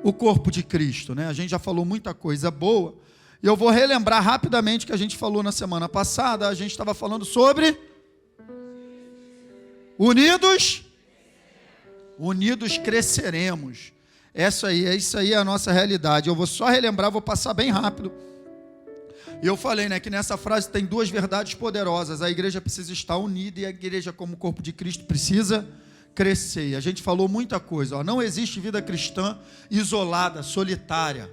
o corpo de Cristo, né? A gente já falou muita coisa boa, e eu vou relembrar rapidamente o que a gente falou na semana passada. A gente estava falando sobre unidos cresceremos. Isso aí é a nossa realidade. Eu vou só relembrar, vou passar bem rápido. E eu falei, né, que nessa frase tem duas verdades poderosas. A igreja precisa estar unida e a igreja, como corpo de Cristo, precisa crescer. E a gente falou muita coisa. Não existe vida cristã isolada, solitária.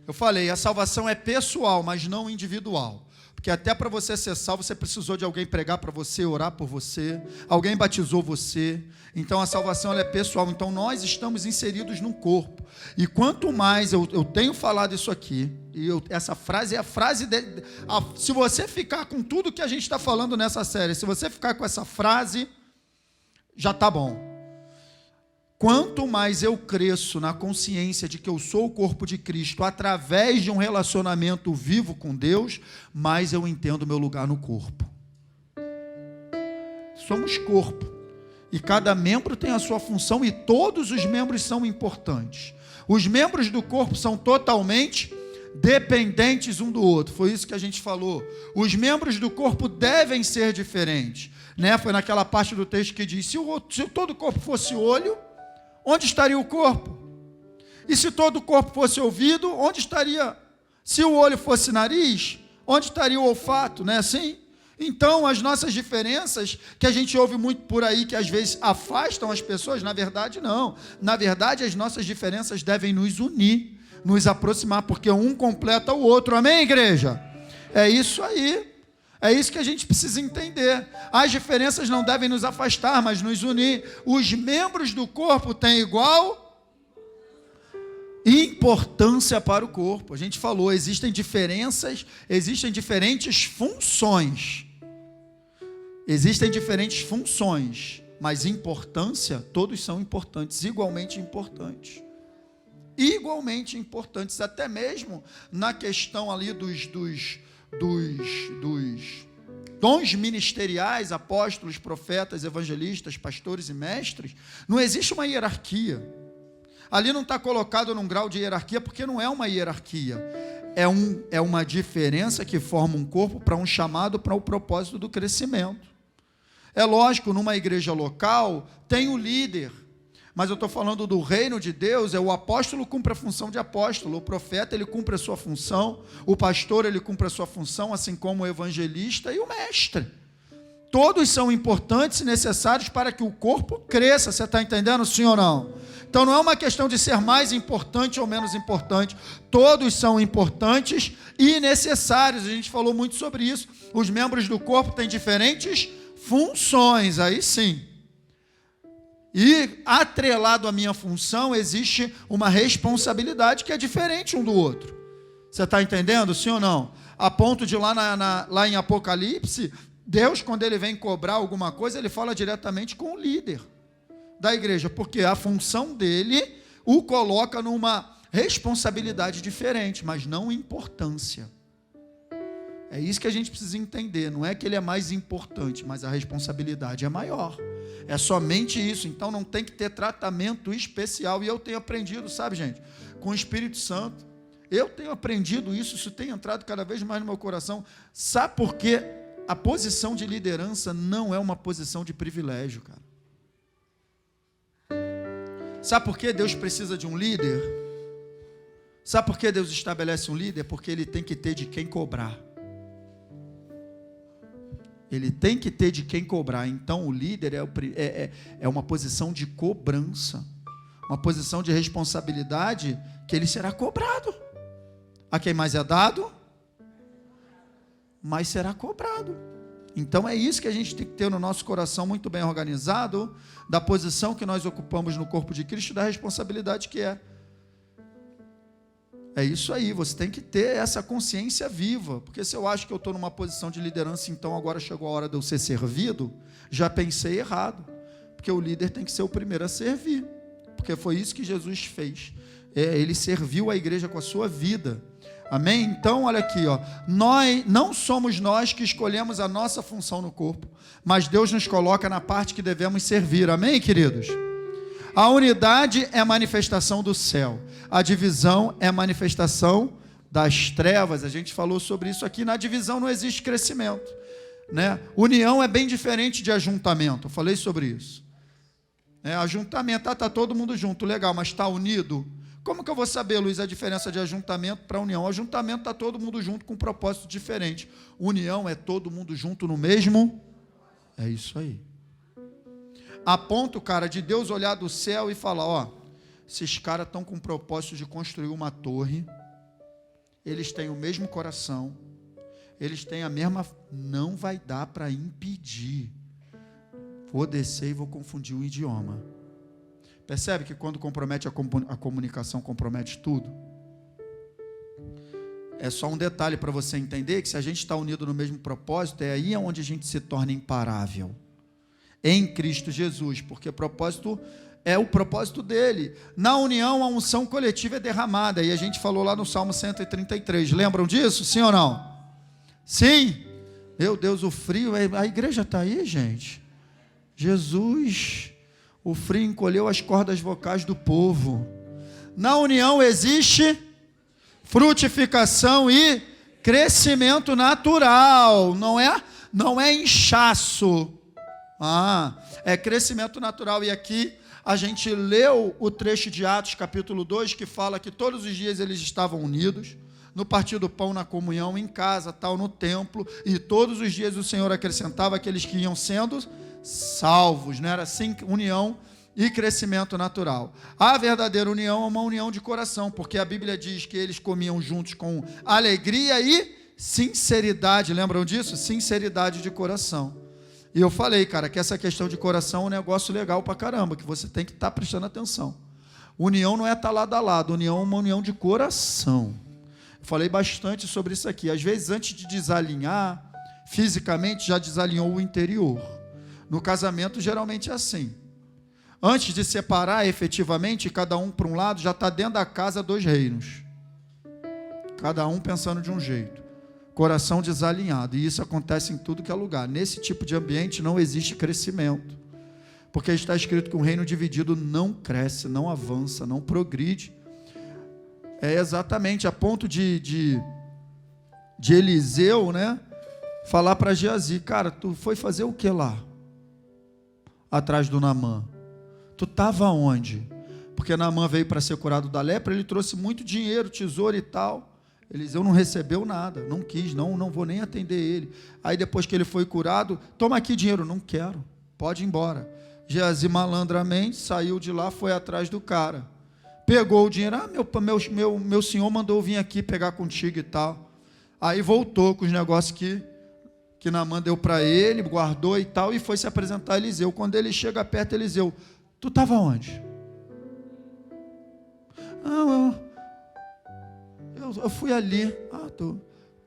Eu falei, a salvação é pessoal, mas não individual. Porque até para você ser salvo, você precisou de alguém pregar para você, orar por você. Alguém batizou você. Então a salvação ela é pessoal. Então nós estamos inseridos num corpo. E quanto mais eu tenho falado isso aqui, essa frase é a frase dele. Se você ficar com tudo que a gente está falando nessa série, se você ficar com essa frase, já está bom. Quanto mais eu cresço na consciência de que eu sou o corpo de Cristo através de um relacionamento vivo com Deus, mais eu entendo o meu lugar no corpo. Somos corpo. E cada membro tem a sua função e todos os membros são importantes. Os membros do corpo são totalmente dependentes um do outro. Foi isso que a gente falou. Os membros do corpo devem ser diferentes. Né? Foi naquela parte do texto que diz, se todo o corpo fosse olho, onde estaria o corpo? E se todo o corpo fosse ouvido, onde estaria? Se o olho fosse nariz, onde estaria o olfato? Não é assim? Então, as nossas diferenças, que a gente ouve muito por aí, que às vezes afastam as pessoas, na verdade não. Na verdade, as nossas diferenças devem nos unir, nos aproximar, porque um completa o outro. Amém, igreja? É isso aí. É isso que a gente precisa entender. As diferenças não devem nos afastar, mas nos unir. Os membros do corpo têm igual importância para o corpo. A gente falou, existem diferenças, existem diferentes funções. Existem diferentes funções, mas importância, todos são importantes, igualmente importantes. Igualmente importantes, até mesmo na questão ali dos dons ministeriais, apóstolos, profetas, evangelistas, pastores e mestres, não existe uma hierarquia. Ali não está colocado num grau de hierarquia, porque não é uma hierarquia. É uma diferença que forma um corpo para um chamado para o propósito do crescimento. É lógico, numa igreja local, tem o líder. Mas eu estou falando do reino de Deus, o apóstolo cumpre a função de apóstolo, o profeta ele cumpre a sua função, o pastor ele cumpre a sua função, assim como o evangelista e o mestre. Todos são importantes e necessários para que o corpo cresça, você está entendendo, sim ou não? Então não é uma questão de ser mais importante ou menos importante, todos são importantes e necessários, a gente falou muito sobre isso. Os membros do corpo têm diferentes funções, aí sim. E, atrelado à minha função, existe uma responsabilidade que é diferente um do outro. Você está entendendo, sim ou não? A ponto de lá em Apocalipse, Deus, quando ele vem cobrar alguma coisa, ele fala diretamente com o líder da igreja, porque a função dele o coloca numa responsabilidade diferente, mas não importância. É isso que a gente precisa entender, não é que ele é mais importante, mas a responsabilidade é maior. É somente isso, então não tem que ter tratamento especial. E eu tenho aprendido, sabe, gente, com o Espírito Santo, eu tenho aprendido isso tem entrado cada vez mais no meu coração. Sabe por quê? A posição de liderança não é uma posição de privilégio, cara. Sabe por que Deus precisa de um líder? Sabe por que Deus estabelece um líder? Porque ele tem que ter de quem cobrar. Ele tem que ter de quem cobrar. Então o líder é uma posição de cobrança, uma posição de responsabilidade que ele será cobrado. A quem mais é dado, mais será cobrado. Então é isso que a gente tem que ter no nosso coração muito bem organizado, da posição que nós ocupamos no corpo de Cristo, da responsabilidade que é. É isso aí, você tem que ter essa consciência viva, porque se eu acho que eu estou numa posição de liderança, então agora chegou a hora de eu ser servido, já pensei errado, porque o líder tem que ser o primeiro a servir, porque foi isso que Jesus fez, ele serviu a igreja com a sua vida, amém? Então olha aqui, não somos nós que escolhemos a nossa função no corpo, mas Deus nos coloca na parte que devemos servir, amém, queridos? A unidade é manifestação do céu. A divisão é manifestação das trevas. A gente falou sobre isso aqui. Na divisão não existe crescimento, né? União é bem diferente de ajuntamento. Eu falei sobre isso. Ajuntamento, está todo mundo junto, legal, mas está unido? Como que eu vou saber, Luiz, a diferença de ajuntamento para união? Ajuntamento está todo mundo junto com um propósito diferente. União é todo mundo junto no mesmo. É isso aí. A ponto, cara, de Deus olhar do céu e falar, ó, esses caras estão com o propósito de construir uma torre, eles têm o mesmo coração, eles têm a mesma... Não vai dar para impedir. Vou descer e vou confundir o idioma. Percebe que quando compromete a comunicação, compromete tudo? É só um detalhe para você entender que se a gente está unido no mesmo propósito, é aí onde a gente se torna imparável. Em Cristo Jesus, porque propósito é o propósito dele. Na união, a unção coletiva é derramada, e a gente falou lá no Salmo 133, lembram disso? Sim ou não? Sim? Meu Deus, o frio, a igreja está aí, gente. Jesus, o frio encolheu as cordas vocais do povo. Na união existe frutificação e crescimento natural, não é inchaço. É crescimento natural. E aqui a gente leu o trecho de Atos capítulo 2, que fala que todos os dias eles estavam unidos, no partir do pão, na comunhão, em casa, tal, no templo, e todos os dias o Senhor acrescentava aqueles que iam sendo salvos, não era assim? União e crescimento natural. A verdadeira união é uma união de coração, porque a Bíblia diz que eles comiam juntos com alegria e sinceridade, lembram disso? Sinceridade de coração. E eu falei, cara, que essa questão de coração é um negócio legal pra caramba, que você tem que estar prestando atenção. União não é estar lado a lado, união é uma união de coração. Eu falei bastante sobre isso aqui. Às vezes, antes de desalinhar, fisicamente já desalinhou o interior. No casamento, geralmente é assim. Antes de separar efetivamente, cada um para um lado, já está dentro da casa 2 reinos. Cada um pensando de um jeito. Coração desalinhado, e isso acontece em tudo que é lugar. Nesse tipo de ambiente não existe crescimento, porque está escrito que um reino dividido não cresce, não avança, não progride. É exatamente a ponto de Eliseu, né, falar para Geazi, cara, tu foi fazer o que lá? Atrás do Naamã. Tu estava onde? Porque Naamã veio para ser curado da lepra, ele trouxe muito dinheiro, tesouro e tal. Eliseu não recebeu nada, não quis, não vou nem atender ele. Aí depois que ele foi curado, toma aqui dinheiro, não quero, pode ir embora. Geazi malandramente saiu de lá, foi atrás do cara, pegou o dinheiro, meu senhor mandou vir aqui pegar contigo e tal. Aí voltou com os negócios que Naamã deu para ele, guardou e tal, e foi se apresentar a Eliseu. Quando ele chega perto, Eliseu, tu estava onde? Eu fui ali.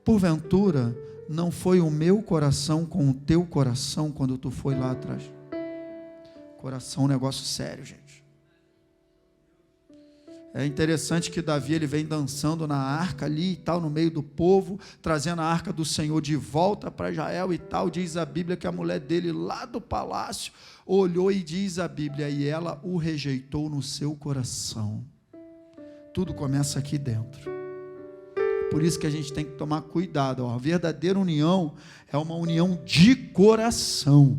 Porventura, não foi o meu coração com o teu coração quando tu foi lá atrás? Coração é um negócio sério, gente. É interessante que Davi, ele vem dançando na arca ali e tal, no meio do povo, trazendo a arca do Senhor de volta para Israel e tal. Diz a Bíblia que a mulher dele lá do palácio olhou e diz a Bíblia, e ela o rejeitou no seu coração. Tudo começa aqui dentro. Por isso que a gente tem que tomar cuidado. A verdadeira união é uma união de coração,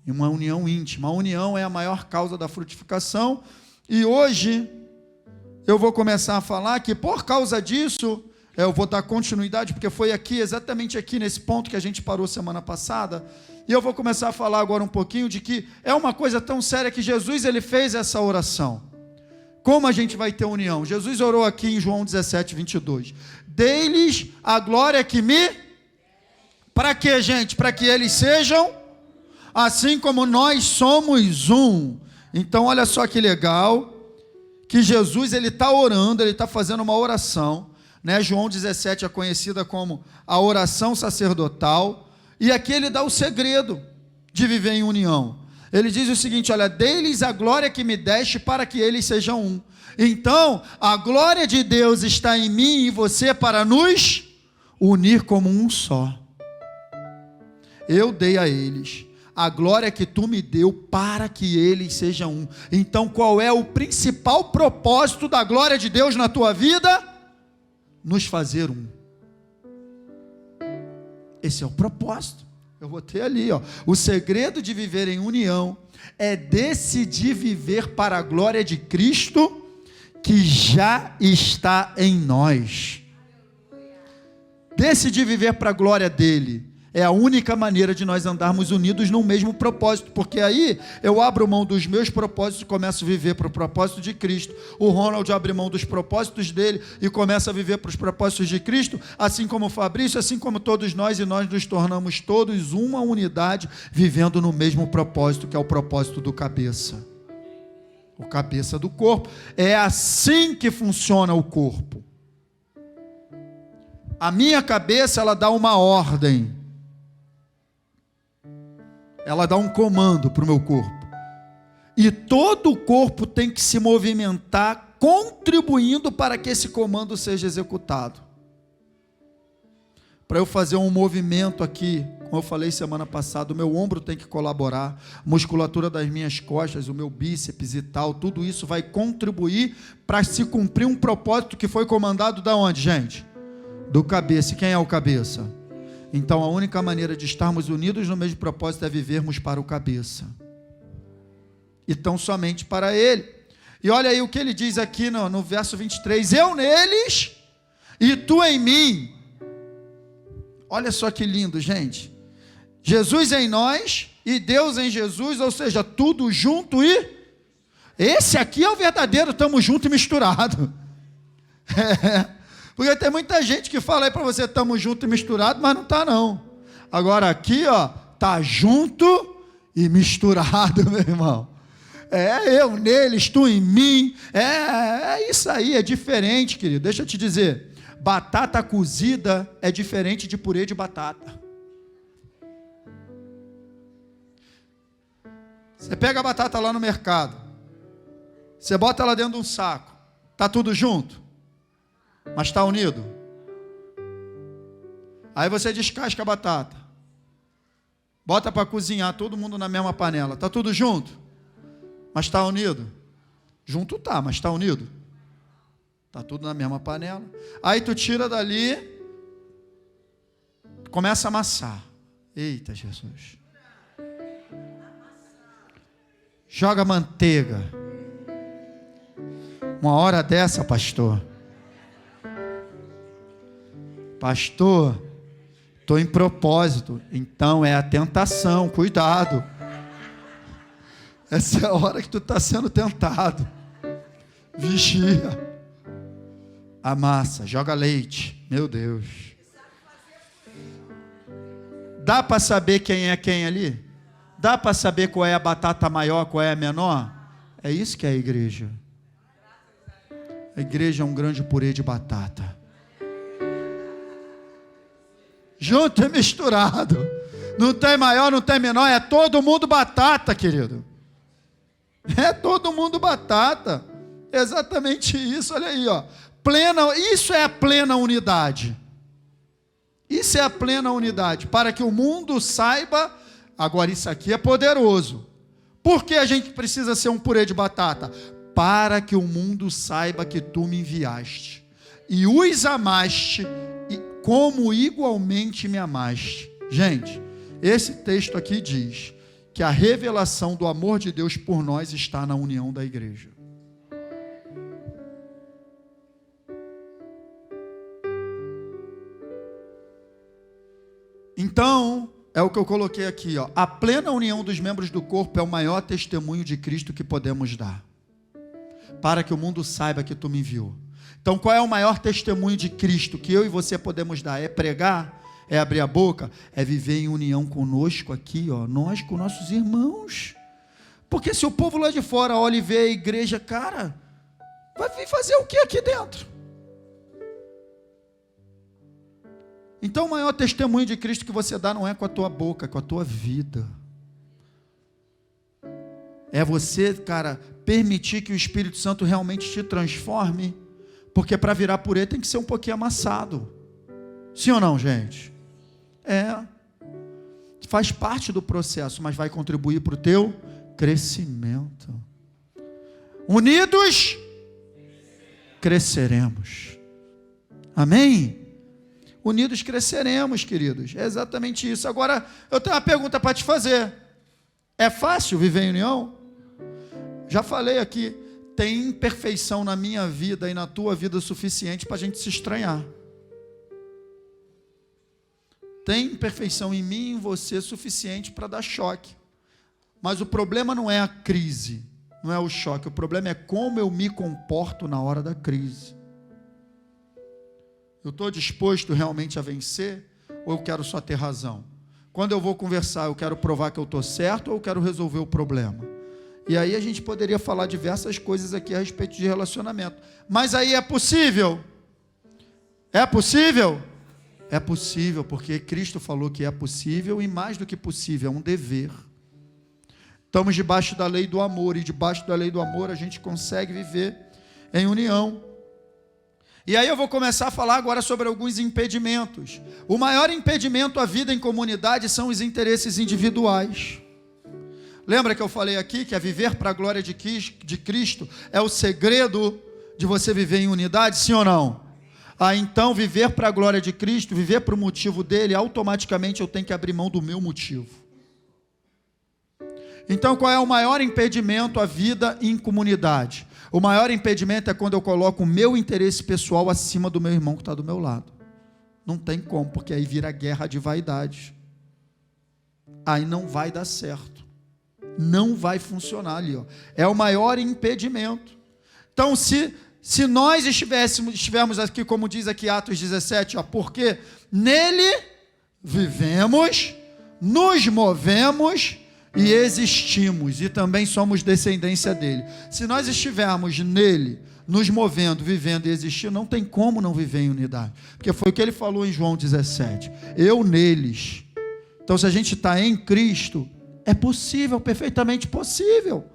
uma união íntima. A união é a maior causa da frutificação. E hoje eu vou começar a falar que por causa disso, eu vou dar continuidade, porque foi aqui, exatamente aqui nesse ponto que a gente parou semana passada, e eu vou começar a falar agora um pouquinho de que é uma coisa tão séria que Jesus, ele fez essa oração. Como a gente vai ter união? Jesus orou aqui em João 17, 22. Dei-lhes a glória que me... Para quê, gente? Para que eles sejam assim como nós somos um. Então, olha só que legal, que Jesus, ele está orando, ele está fazendo uma oração, né? João 17 é conhecida como a oração sacerdotal, e aqui ele dá o segredo de viver em união. Ele diz o seguinte, olha, dei-lhes a glória que me deste para que eles sejam um. Então, a glória de Deus está em mim e em você para nos unir como um só. Eu dei a eles a glória que tu me deu para que eles sejam um. Então qual é o principal propósito da glória de Deus na tua vida? Nos fazer um. Esse é o propósito. Eu botei ali, ó. O segredo de viver em união é decidir viver para a glória de Cristo que já está em nós. Decidir viver para a glória dele é a única maneira de nós andarmos unidos no mesmo propósito, porque aí eu abro mão dos meus propósitos e começo a viver para o propósito de Cristo. O Ronald abre mão dos propósitos dele e começa a viver para os propósitos de Cristo, assim como o Fabrício, assim como todos nós, e nós nos tornamos todos uma unidade, vivendo no mesmo propósito, que é o propósito do cabeça. O cabeça do corpo. É assim que funciona o corpo. A minha cabeça, ela dá uma ordem. Ela dá um comando para o meu corpo. E todo o corpo tem que se movimentar, contribuindo para que esse comando seja executado. Para eu fazer um movimento aqui, como eu falei semana passada, o meu ombro tem que colaborar, a musculatura das minhas costas, o meu bíceps e tal, tudo isso vai contribuir para se cumprir um propósito que foi comandado da onde, gente? Do cabeça. E quem é o cabeça? Então a única maneira de estarmos unidos no mesmo propósito é vivermos para o cabeça. E tão somente para ele. E olha aí o que ele diz aqui no verso 23. Eu neles e tu em mim. Olha só que lindo, gente. Jesus em nós e Deus em Jesus, ou seja, tudo junto e... Esse aqui é o verdadeiro estamos junto e misturado. Porque tem muita gente que fala aí para você, estamos junto e misturado, mas não está não. Agora aqui, ó, está junto e misturado, meu irmão. Eu neles, tu em mim. É isso aí, é diferente, querido. Deixa eu te dizer, batata cozida é diferente de purê de batata. Você pega a batata lá no mercado, você bota ela dentro de um saco, está tudo junto? Mas está unido? Aí você descasca a batata, bota para cozinhar, todo mundo na mesma panela, está tudo junto? Mas está unido? Junto tá, mas está unido? Está tudo na mesma panela. Aí tu tira dali, começa a amassar. Eita Jesus. Joga manteiga. Uma hora dessa, pastor, estou em propósito. Então é a tentação, cuidado. Essa é a hora que tu está sendo tentado. Vigia. Amassa, joga leite. Meu Deus. Dá para saber quem é quem ali? Dá para saber qual é a batata maior, qual é a menor? É isso que é a igreja. A igreja é um grande purê de batata. Junto e misturado. Não tem maior, não tem menor, é todo mundo batata, querido. É todo mundo batata. Exatamente isso, olha aí, ó. Isso é a plena unidade. Isso é a plena unidade. Para que o mundo saiba, agora isso aqui é poderoso. Por que a gente precisa ser um purê de batata? Para que o mundo saiba que tu me enviaste e os amaste como igualmente me amaste. Gente, esse texto aqui diz que a revelação do amor de Deus por nós está na união da igreja. Então, é o que eu coloquei aqui, ó. A plena união dos membros do corpo é o maior testemunho de Cristo que podemos dar, para que o mundo saiba que tu me enviou. Então, qual é o maior testemunho de Cristo que eu e você podemos dar? É pregar? É abrir a boca? É viver em união conosco aqui, ó, nós com nossos irmãos. Porque se o povo lá de fora olha e vê a igreja, cara, vai vir fazer o que aqui dentro? Então, o maior testemunho de Cristo que você dá não é com a tua boca, é com a tua vida. É você, cara, permitir que o Espírito Santo realmente te transforme, porque para virar purê tem que ser um pouquinho amassado. Sim ou não, gente? faz parte do processo, mas vai contribuir para o teu crescimento. Unidos, cresceremos. Amém? Unidos cresceremos, queridos. É exatamente isso. Agora, eu tenho uma pergunta para te fazer. É fácil viver em união? Já falei aqui, tem imperfeição na minha vida e na tua vida o suficiente para a gente se estranhar. Tem imperfeição em mim e em você suficiente para dar choque. Mas o problema não é a crise, não é o choque. O problema é como eu me comporto na hora da crise. Eu estou disposto realmente a vencer ou eu quero só ter razão? Quando eu vou conversar, eu quero provar que eu estou certo ou eu quero resolver o problema? E aí a gente poderia falar diversas coisas aqui a respeito de relacionamento. Mas aí é possível? É possível? É possível, porque Cristo falou que é possível e mais do que possível, é um dever. Estamos debaixo da lei do amor e debaixo da lei do amor a gente consegue viver em união. E aí eu vou começar a falar agora sobre alguns impedimentos. O maior impedimento à vida em comunidade são os interesses individuais. Lembra que eu falei aqui que viver para a glória de Cristo é o segredo de você viver em unidade, sim ou não? Então viver para a glória de Cristo, viver para o motivo dele, automaticamente eu tenho que abrir mão do meu motivo. Então qual é o maior impedimento à vida em comunidade? O maior impedimento é quando eu coloco o meu interesse pessoal acima do meu irmão que está do meu lado. Não tem como, porque aí vira guerra de vaidade. Aí não vai dar certo. Não vai funcionar ali. É o maior impedimento. Então, se nós estivermos aqui, como diz aqui Atos 17, porque nele vivemos, nos movemos e existimos, e também somos descendência dele. Se nós estivermos nele, nos movendo, vivendo e existindo, não tem como não viver em unidade, porque foi o que ele falou em João 17, eu neles. Então se a gente está em Cristo, é possível, perfeitamente possível.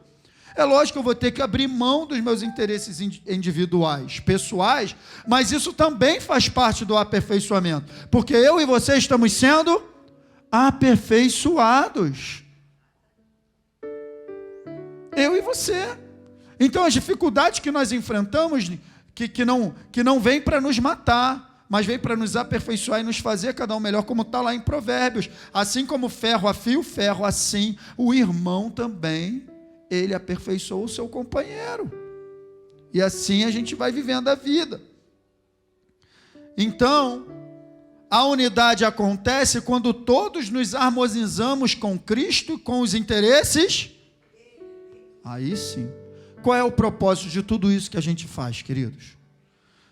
É lógico que eu vou ter que abrir mão dos meus interesses individuais, pessoais, mas isso também faz parte do aperfeiçoamento, porque eu e você estamos sendo aperfeiçoados. Eu e você. Então as dificuldades que nós enfrentamos, que não vêm para nos matar, mas vêm para nos aperfeiçoar e nos fazer cada um melhor, como está lá em Provérbios. Assim como ferro afia o ferro, assim o irmão também, ele aperfeiçoou o seu companheiro. E assim a gente vai vivendo a vida. Então, a unidade acontece quando todos nos harmonizamos com Cristo e com os interesses. Aí sim. Qual é o propósito de tudo isso que a gente faz, queridos?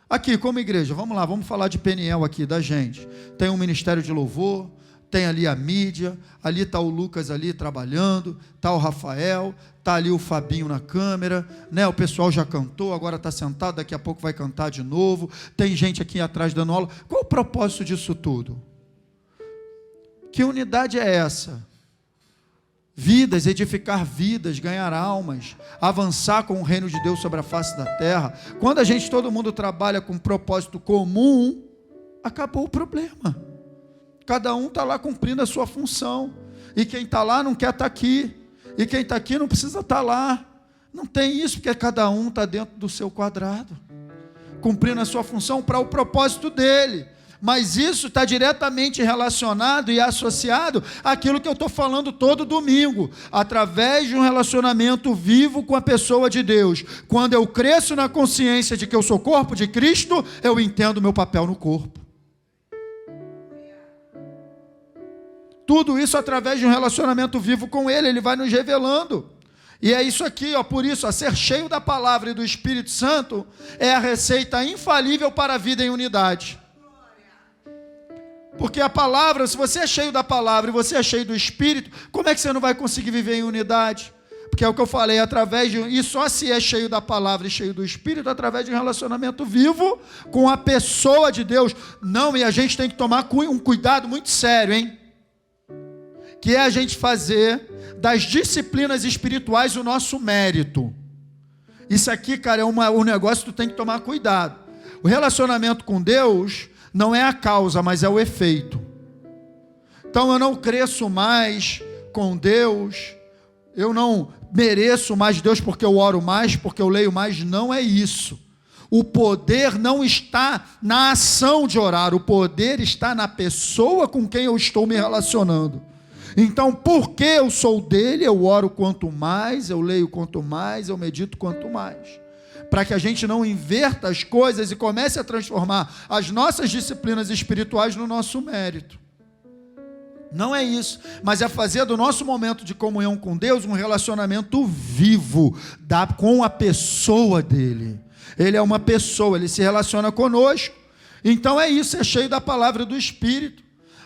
Aqui, como igreja, vamos lá, vamos falar de Peniel aqui, da gente. Tem um ministério de louvor, tem ali a mídia, ali está o Lucas ali trabalhando, está o Rafael, está ali o Fabinho na câmera, né? O pessoal já cantou, agora está sentado, daqui a pouco vai cantar de novo, tem gente aqui atrás dando aula. Qual o propósito disso tudo? Que unidade é essa? Vidas, edificar vidas, ganhar almas, avançar com o reino de Deus sobre a face da terra. Quando a gente, todo mundo trabalha com um propósito comum, acabou o problema. Cada um está lá cumprindo a sua função, e quem está lá não quer estar aqui, e quem está aqui não precisa estar lá. Não tem isso, porque cada um está dentro do seu quadrado, cumprindo a sua função para o propósito dele. Mas isso está diretamente relacionado e associado àquilo que eu estou falando todo domingo, através de um relacionamento vivo com a pessoa de Deus. Quando eu cresço na consciência de que eu sou corpo de Cristo, eu entendo o meu papel no corpo. Tudo isso através de um relacionamento vivo com Ele, Ele vai nos revelando. E é isso aqui, por isso, ser cheio da palavra e do Espírito Santo é a receita infalível para a vida em unidade. Porque a palavra, se você é cheio da palavra e você é cheio do Espírito, como é que você não vai conseguir viver em unidade? Porque é o que eu falei, e só se é cheio da palavra e cheio do Espírito, através de um relacionamento vivo com a pessoa de Deus. Não, e a gente tem que tomar um cuidado muito sério, hein? Que é a gente fazer das disciplinas espirituais o nosso mérito. Isso aqui, cara, é um negócio que tu tem que tomar cuidado. O relacionamento com Deus não é a causa, mas é o efeito. Então eu não cresço mais com Deus, eu não mereço mais Deus porque eu oro mais, porque eu leio mais. Não é isso. O poder não está na ação de orar, o poder está na pessoa com quem eu estou me relacionando. Então, porque eu sou dele, eu oro quanto mais, eu leio quanto mais, eu medito quanto mais. Para que a gente não inverta as coisas e comece a transformar as nossas disciplinas espirituais no nosso mérito. Não é isso, mas é fazer do nosso momento de comunhão com Deus um relacionamento vivo com a pessoa dele. Ele é uma pessoa, ele se relaciona conosco. Então é isso, é cheio da palavra do Espírito.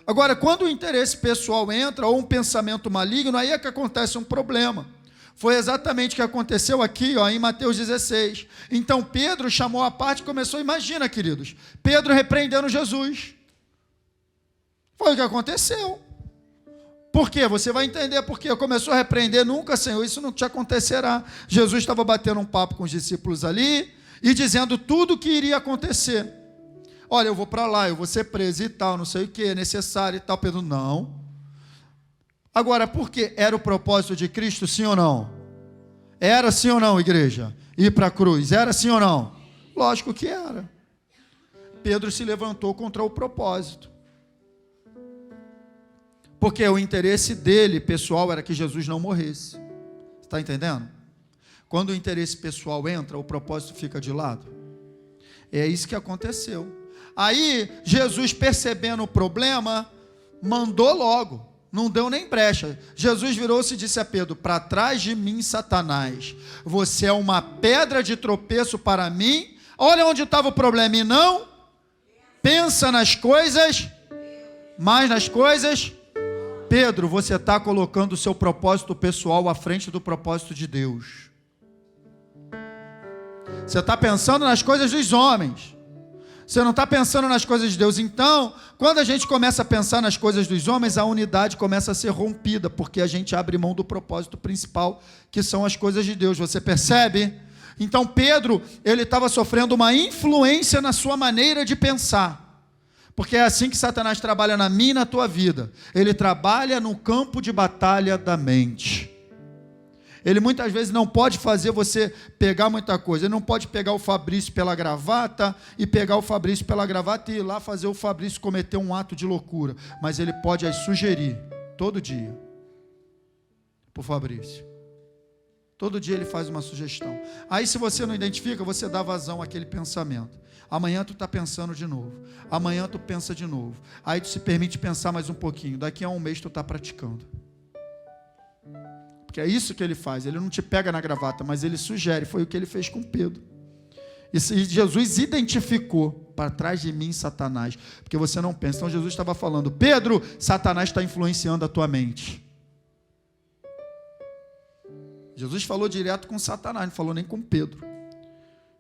Agora, quando o interesse pessoal entra, ou um pensamento maligno, aí é que acontece um problema. Foi exatamente o que aconteceu aqui, em Mateus 16. Então Pedro chamou a parte e começou, imagina, queridos, Pedro repreendendo Jesus. Foi o que aconteceu. Por quê? Você vai entender por quê. Começou a repreender, nunca, Senhor, isso não te acontecerá. Jesus estava batendo um papo com os discípulos ali, e dizendo tudo o que iria acontecer. Olha, eu vou para lá, eu vou ser preso e tal, não sei o que, é necessário e tal. Pedro, não. Agora, por quê? Era o propósito de Cristo, sim ou não? Era sim ou não, igreja? Ir para a cruz, era sim ou não? Lógico que era. Pedro se levantou contra o propósito. Porque o interesse dele, pessoal, era que Jesus não morresse. Está entendendo? Quando o interesse pessoal entra, o propósito fica de lado. É isso que aconteceu. Aí, Jesus, percebendo o problema, mandou logo. Não deu nem brecha. Jesus virou-se e disse a Pedro: para trás de mim, Satanás. Você é uma pedra de tropeço para mim. Olha onde estava o problema. E não pensa nas coisas, mas nas coisas. Pedro, você está colocando o seu propósito pessoal à frente do propósito de Deus. Você está pensando nas coisas dos homens. Você não está pensando nas coisas de Deus. Então, quando a gente começa a pensar nas coisas dos homens, a unidade começa a ser rompida, porque a gente abre mão do propósito principal, que são as coisas de Deus. Você percebe? Então, Pedro, ele estava sofrendo uma influência na sua maneira de pensar. Porque é assim que Satanás trabalha na minha e na tua vida. Ele trabalha no campo de batalha da mente. Ele muitas vezes não pode fazer você pegar muita coisa. Ele não pode pegar o Fabrício pela gravata e pegar o Fabrício pela gravata e ir lá fazer o Fabrício cometer um ato de loucura. Mas ele pode sugerir, todo dia, para o Fabrício. Todo dia ele faz uma sugestão. Aí se você não identifica, você dá vazão àquele pensamento. Amanhã tu está pensando de novo. Amanhã tu pensa de novo. Aí tu se permite pensar mais um pouquinho. Daqui a um mês tu está praticando. Porque é isso que ele faz. Ele não te pega na gravata, mas ele sugere. Foi o que ele fez com Pedro. E Jesus identificou: para trás de mim, Satanás. Porque você não pensa. Então Jesus estava falando: Pedro, Satanás está influenciando a tua mente. Jesus falou direto com Satanás, não falou nem com Pedro.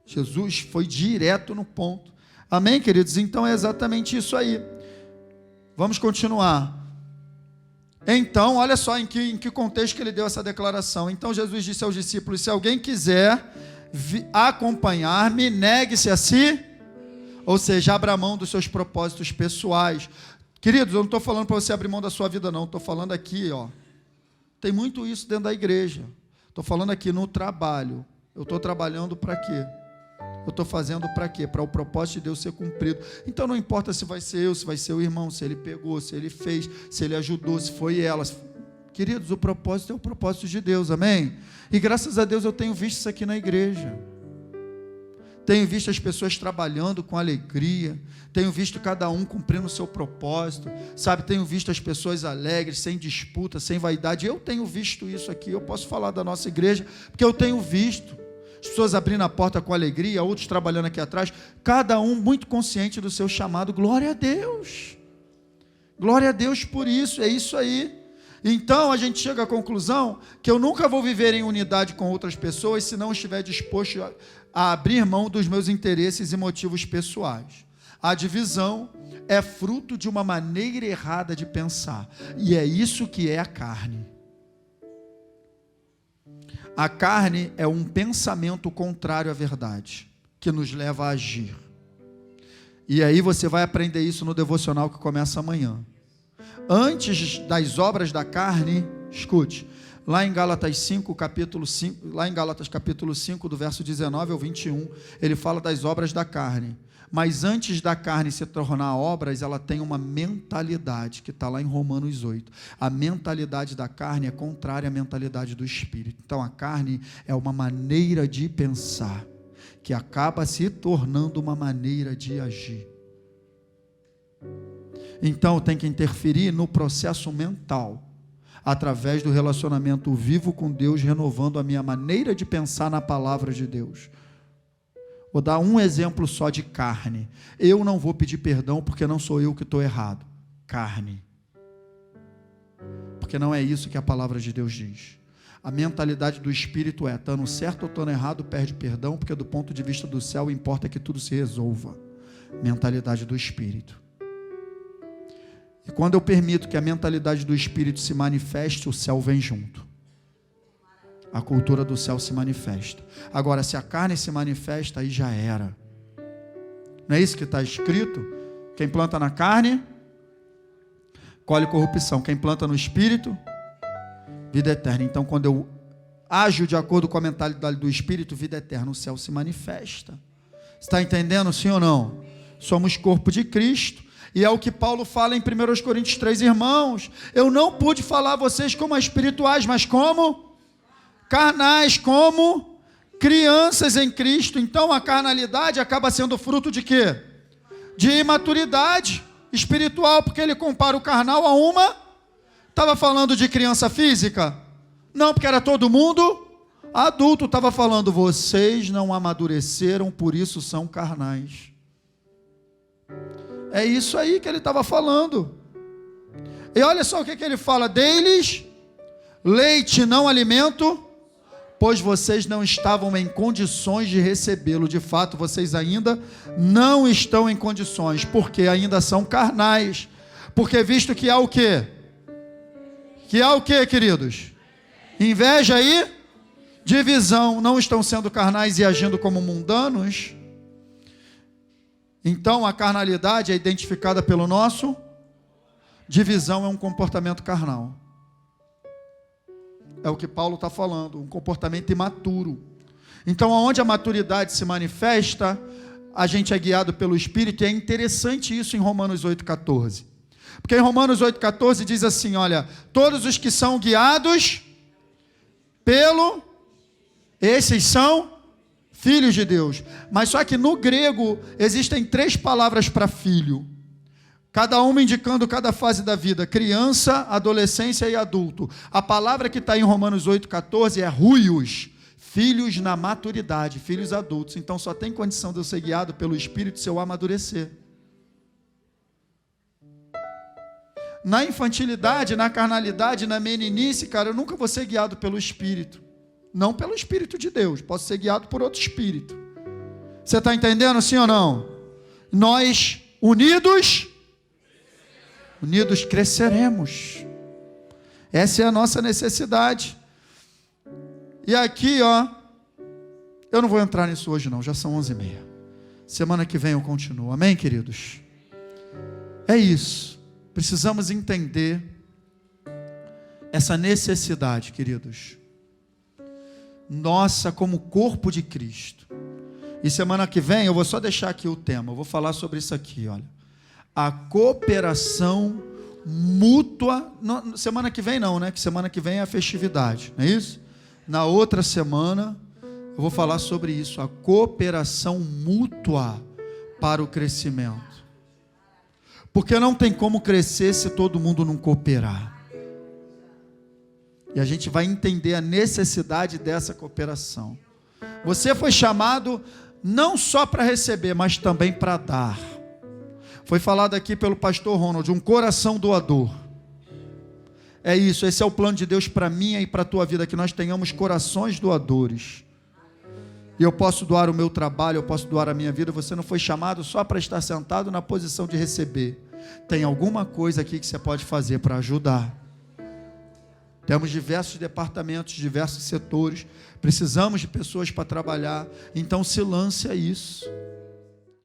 Jesus foi direto no ponto. Amém, queridos? Então é exatamente isso aí. Vamos continuar. Então, olha só em que contexto que ele deu essa declaração. Então Jesus disse aos discípulos: se alguém quiser acompanhar-me, negue-se a si, ou seja, abra mão dos seus propósitos pessoais. Queridos, eu não estou falando para você abrir mão da sua vida, não. Estou falando aqui, tem muito isso dentro da igreja. Estou falando aqui no trabalho. Eu estou trabalhando para quê? Eu estou fazendo para quê? Para o propósito de Deus ser cumprido. Então não importa se vai ser eu, se vai ser o irmão, se ele pegou, se ele fez, se ele ajudou, se foi ela. Queridos, o propósito é o propósito de Deus, amém? E graças a Deus eu tenho visto isso aqui na igreja. Tenho visto as pessoas trabalhando com alegria. Tenho visto cada um cumprindo o seu propósito. Sabe, tenho visto as pessoas alegres, sem disputa, sem vaidade. Eu tenho visto isso aqui. Eu posso falar da nossa igreja, porque eu tenho visto. As pessoas abrindo a porta com alegria, outros trabalhando aqui atrás. Cada um muito consciente do seu chamado. Glória a Deus. Glória a Deus por isso. É isso aí. Então a gente chega à conclusão que eu nunca vou viver em unidade com outras pessoas se não estiver disposto a abrir mão dos meus interesses e motivos pessoais. A divisão é fruto de uma maneira errada de pensar. E é isso que é a carne. A carne é um pensamento contrário à verdade, que nos leva a agir. E aí você vai aprender isso no devocional que começa amanhã. antes das obras da carne, escute, lá em Gálatas 5, capítulo 5, lá em Gálatas capítulo 5, do verso 19 ao 21, ele fala das obras da carne. Mas antes da carne se tornar obras, ela tem uma mentalidade, que está lá em Romanos 8. A mentalidade da carne é contrária à mentalidade do Espírito. Então a carne é uma maneira de pensar, que acaba se tornando uma maneira de agir. Então tem que interferir no processo mental, através do relacionamento vivo com Deus, renovando a minha maneira de pensar na palavra de Deus. Vou dar um exemplo só de carne. Eu não vou pedir perdão porque não sou eu que estou errado. Carne. Porque não é isso que a palavra de Deus diz. A mentalidade do Espírito é, estando certo ou estando errado, perde perdão, porque do ponto de vista do céu, importa que tudo se resolva. Mentalidade do Espírito. E quando eu permito que a mentalidade do Espírito se manifeste, o céu vem junto. A cultura do céu se manifesta. Agora, se a carne se manifesta, aí já era. Não é isso que está escrito? Quem planta na carne, colhe corrupção. Quem planta no Espírito, vida eterna. Então, quando eu ajo de acordo com a mentalidade do Espírito, vida eterna, o céu se manifesta. Está entendendo, sim ou não? Somos corpo de Cristo. E é o que Paulo fala em 1 Coríntios 3, irmãos, eu não pude falar a vocês como espirituais, mas como carnais, como crianças em Cristo. Então a carnalidade acaba sendo fruto de quê? De imaturidade espiritual, porque ele compara o carnal a uma. Estava falando de criança física? Não, porque era todo mundo adulto. Estava falando, vocês não amadureceram, por isso são carnais. É isso aí que ele estava falando. E olha só o que ele fala, deles, leite não alimento, pois vocês não estavam em condições de recebê-lo. De fato, vocês ainda não estão em condições, porque ainda são carnais. Porque visto que há o quê? Que há o quê, queridos? Inveja e divisão. Não estão sendo carnais e agindo como mundanos. Então a carnalidade é identificada pelo nosso. Divisão é um comportamento carnal. É o que Paulo está falando, um comportamento imaturo. Então, aonde a maturidade se manifesta, a gente é guiado pelo Espírito, e é interessante isso em Romanos 8,14. Porque em Romanos 8,14 diz assim, olha, todos os que são guiados pelo, esses são filhos de Deus. Mas só que no grego existem 3 palavras para filho. Cada uma indicando cada fase da vida, criança, adolescência e adulto. A palavra que está em Romanos 8,14 é ruios, filhos na maturidade, filhos adultos. Então só tem condição de eu ser guiado pelo Espírito se eu amadurecer. Na infantilidade, na carnalidade, na meninice, cara, eu nunca vou ser guiado pelo Espírito. Não pelo Espírito de Deus, posso ser guiado por outro Espírito. Você está entendendo, sim ou não? Nós, unidos cresceremos. Essa é a nossa necessidade. E aqui, ó, eu não vou entrar nisso hoje não, já são 11h30. Semana que vem eu continuo, amém, queridos? É isso. Precisamos entender essa necessidade, queridos. Nossa, como corpo de Cristo. E semana que vem eu vou só deixar aqui o tema, eu vou falar sobre isso aqui, olha. A cooperação mútua. Semana que vem não, né? Que semana que vem é a festividade, não é isso? Na outra semana eu vou falar sobre isso, a cooperação mútua para o crescimento. Porque não tem como crescer se todo mundo não cooperar. E a gente vai entender a necessidade dessa cooperação. Você foi chamado não só para receber, mas também para dar. Foi falado aqui pelo pastor Ronald, um coração doador. É isso, esse é o plano de Deus para mim e para a tua vida, que nós tenhamos corações doadores. E eu posso doar o meu trabalho, eu posso doar a minha vida. Você não foi chamado só para estar sentado na posição de receber. Tem alguma coisa aqui que você pode fazer para ajudar. Temos diversos departamentos, diversos setores. Precisamos de pessoas para trabalhar. Então se lance a isso.